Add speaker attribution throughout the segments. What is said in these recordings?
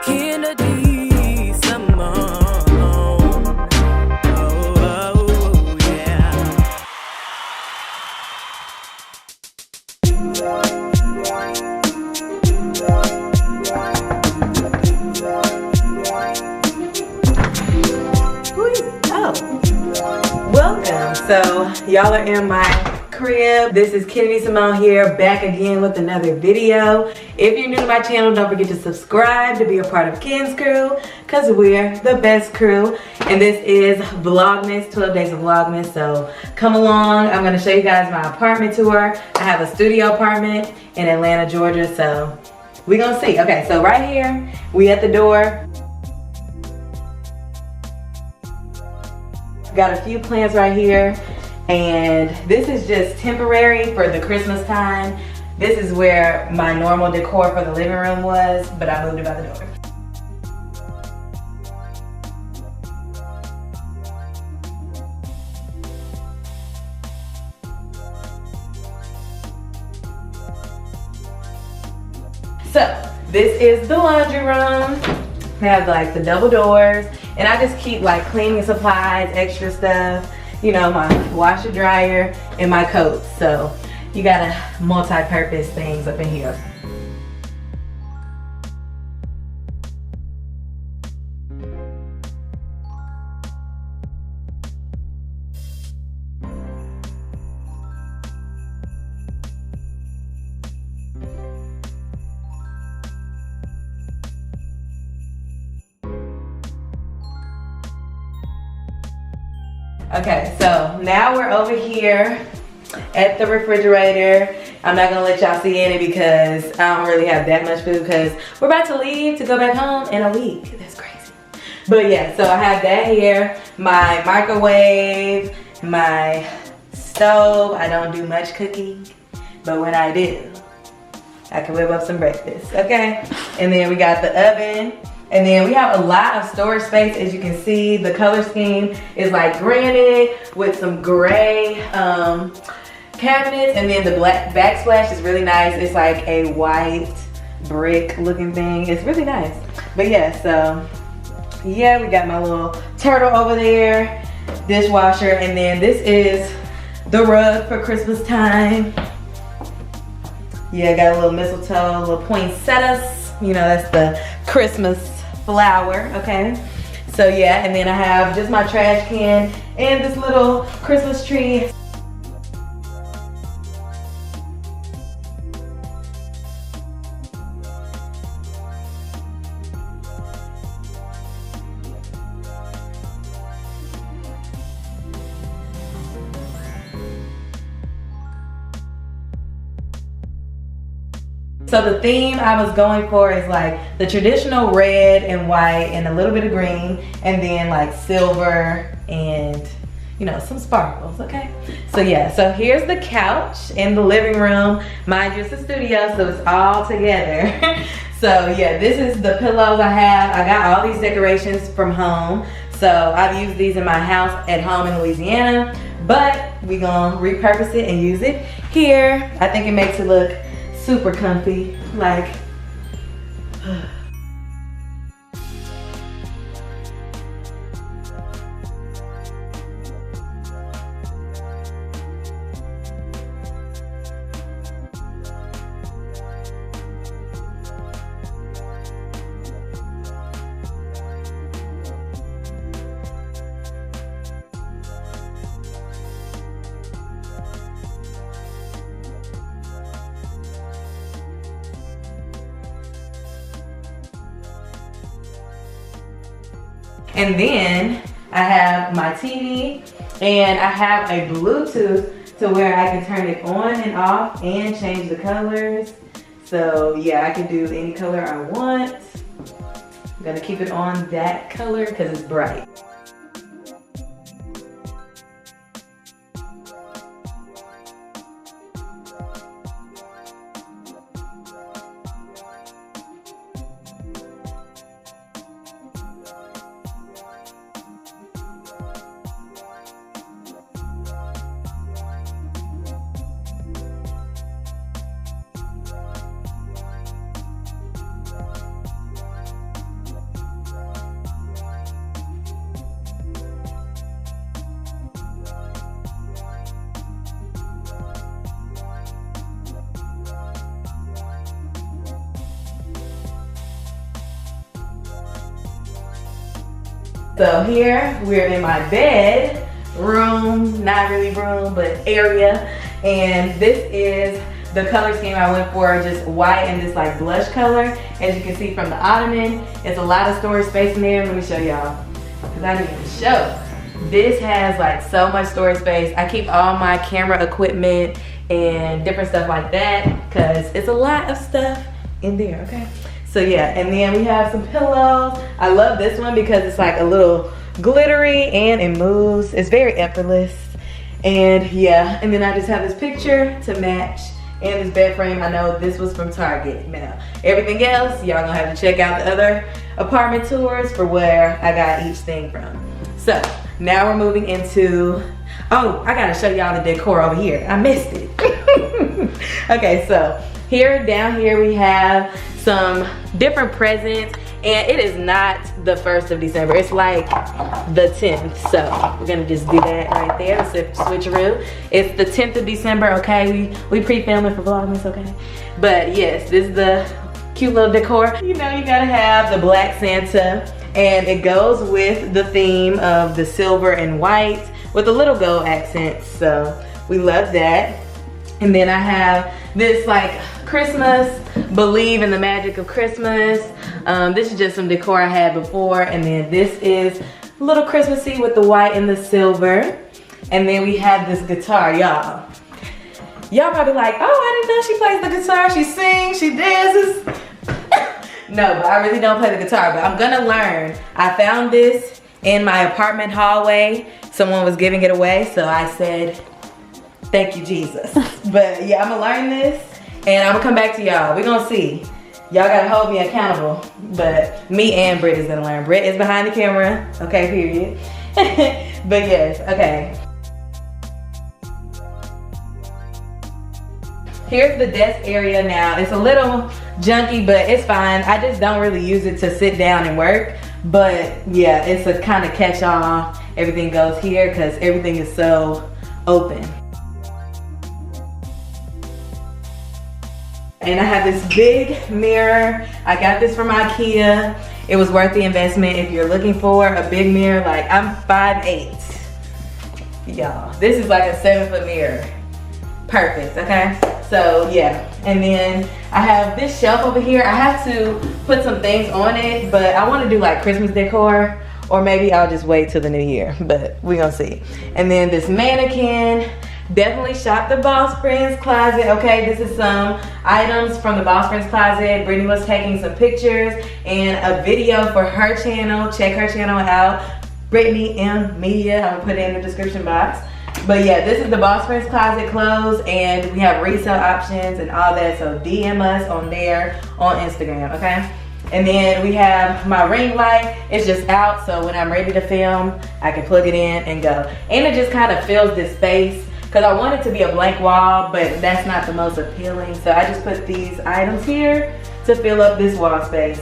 Speaker 1: Kennedy, Simone. Oh, yeah.
Speaker 2: Oh, welcome. So y'all are in my crib. This is Kennedy Simone here, back again with another video. If you're new to my channel, don't forget to subscribe to be a part of Ken's crew, because we're the best crew. And this is Vlogmas, 12 days of Vlogmas. So come along. I'm going to show you guys my apartment tour. I have a studio apartment in Atlanta, Georgia. So we're going to see. Okay, so right here, we at the door. Got a few plants right here, and this is just temporary for the Christmas time. This is where my normal decor for the living room was, but I moved it by the door. So this is the laundry room. They have like the double doors, and I just keep like cleaning supplies, extra stuff, you know, my washer dryer and my coats. So you got a multi-purpose things up in here. Okay, so now we're over here at the refrigerator. I'm not gonna let y'all see in it because I don't really have that much food, because we're about to leave to go back home in a week. That's crazy. But yeah, so I have that here, my microwave, my stove. I don't do much cooking, but when I do, I can whip up some breakfast, okay? And then we got the oven. And then we have a lot of storage space. As you can see, the color scheme is like granite with some gray cabinets, and then the black backsplash is really nice. It's like a white brick looking thing. It's really nice. But yeah, so yeah, we got my little turtle over there, dishwasher, and then this is the rug for Christmas time. Yeah, got a little mistletoe, a little poinsettias. You know, that's the Christmas flower, okay? So yeah, and then I have just my trash can and this little Christmas tree. So the theme I was going for is like the traditional red and white and a little bit of green, and then like silver and, you know, some sparkles, okay? So yeah, so here's the couch in the living room. Mind you, it's a studio, so it's all together. So yeah, this is the pillows I have. I got all these decorations from home. So I've used these in my house at home in Louisiana, but we gonna repurpose it and use it here. I think it makes it look super comfy, like. And then I have my TV, and I have a Bluetooth to where I can turn it on and off and change the colors. So yeah, I can do any color I want. I'm gonna keep it on that color because it's bright. So here we're in my bed room, not really room, but area. And this is the color scheme I went for, just white and this like blush color. As you can see from the ottoman, it's a lot of storage space in there. Let me show y'all, because I didn't even show. This has like so much storage space. I keep all my camera equipment and different stuff like that, because it's a lot of stuff in there, okay? So yeah, and then we have some pillows. I love this one because it's like a little glittery and it moves. It's very effortless. And yeah, and then I just have this picture to match. And this bed frame, I know this was from Target. Now, everything else, y'all gonna have to check out the other apartment tours for where I got each thing from. So, now we're moving into, oh, I gotta show y'all the decor over here. I missed it. Okay, so here, down here, we have some different presents. And it is not the 1st of December. It's like the 10th. So we're gonna just do that right there. Switcheroo. It's the 10th of December, okay? We pre-filming for Vlogmas, okay? But yes, this is the cute little decor. You know, you gotta have the black Santa. And it goes with the theme of the silver and white with a little gold accent. So we love that. And then I have this like Christmas, believe in the magic of Christmas. This is just some decor I had before. And then this is a little Christmassy with the white and the silver. And then we have this guitar, y'all. Y'all probably like, oh, I didn't know she plays the guitar. She sings, she dances. No, but I really don't play the guitar, but I'm gonna learn. I found this in my apartment hallway. Someone was giving it away, so I said, thank you, Jesus. But yeah, I'm gonna learn this and I'm gonna come back to y'all. We're gonna see. Y'all gotta hold me accountable. But me and Britt is gonna learn. Britt is behind the camera. Okay, period. But yes, okay. Here's the desk area now. It's a little junky, but it's fine. I just don't really use it to sit down and work. But yeah, it's a kind of catch-all. Everything goes here because everything is so open. And I have this big mirror. I got this from IKEA. It was worth the investment if you're looking for a big mirror. Like, I'm 5'8". Y'all, this is like a 7-foot mirror. Perfect, okay? So yeah, and then I have this shelf over here. I have to put some things on it, but I want to do like Christmas decor, or maybe I'll just wait till the new year, but we're gonna see. And then this mannequin. Definitely shop the Boss Friends closet, okay? This is some items from the Boss Friends closet. Brittany was taking some pictures and a video for her channel. Check her channel out, Brittany M Media. I'm gonna put it in the description box. But yeah, this is the Boss Friends closet clothes, and we have resale options and all that, so DM us on there on Instagram, okay? And then we have my ring light. It's just out, so when I'm ready to film, I can plug it in and go. And it just kind of fills this space, because I want it to be a blank wall, but that's not the most appealing. So I just put these items here to fill up this wall space.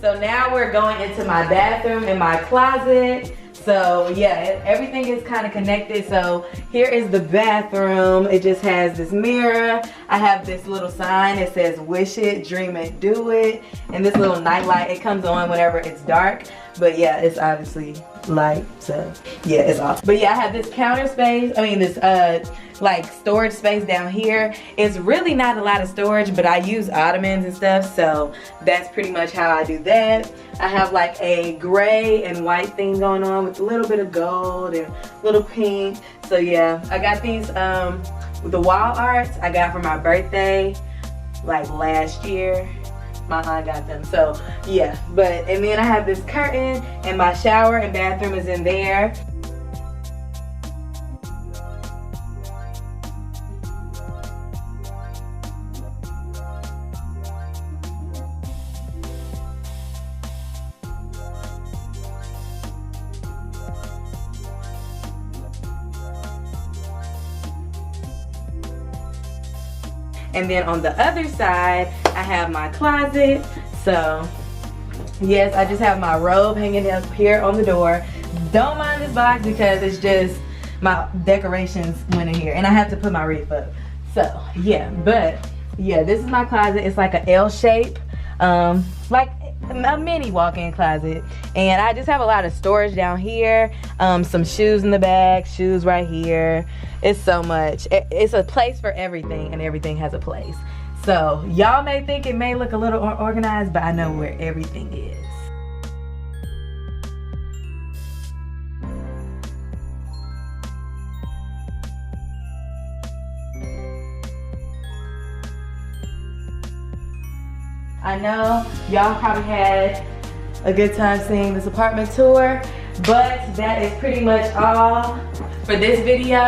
Speaker 2: So now we're going into my bathroom and my closet. So yeah, everything is kind of connected. So here is the bathroom. It just has this mirror. I have this little sign that says wish it, dream it, do it. And this little night light, it comes on whenever it's dark. But yeah, it's obviously light, so yeah, it's off. But yeah, I have this counter space, this like storage space down here. It's really not a lot of storage, but I use ottomans and stuff, so that's pretty much how I do that. I have like a gray and white thing going on with a little bit of gold and a little pink. So yeah, I got these the wall arts I got for my birthday like last year. My aunt got them, so yeah. And then I have this curtain, and my shower and bathroom is in there. And then on the other side, I have my closet. So yes, I just have my robe hanging up here on the door. Don't mind this box because it's just my decorations went in here, and I have to put my wreath up. So yeah, but yeah, this is my closet. It's like an L shape, like a mini walk-in closet, and I just have a lot of storage down here. Some shoes in the back, shoes right here. It's so much. It's a place for everything, and everything has a place. So y'all may think it may look a little unorganized, but I know where everything is. I know y'all probably had a good time seeing this apartment tour, but that is pretty much all for this video.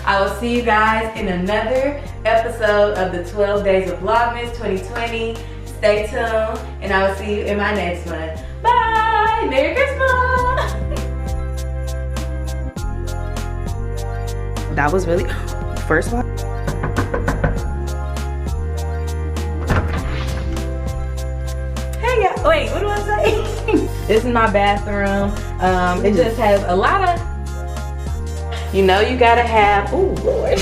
Speaker 2: I will see you guys in another episode of the 12 Days of Vlogmas 2020. Stay tuned, and I will see you in my next one. Bye! Merry Christmas! That was really, first one. Wait, what do I say? This is my bathroom. It just has a lot of, you know, you gotta have, oh Lord.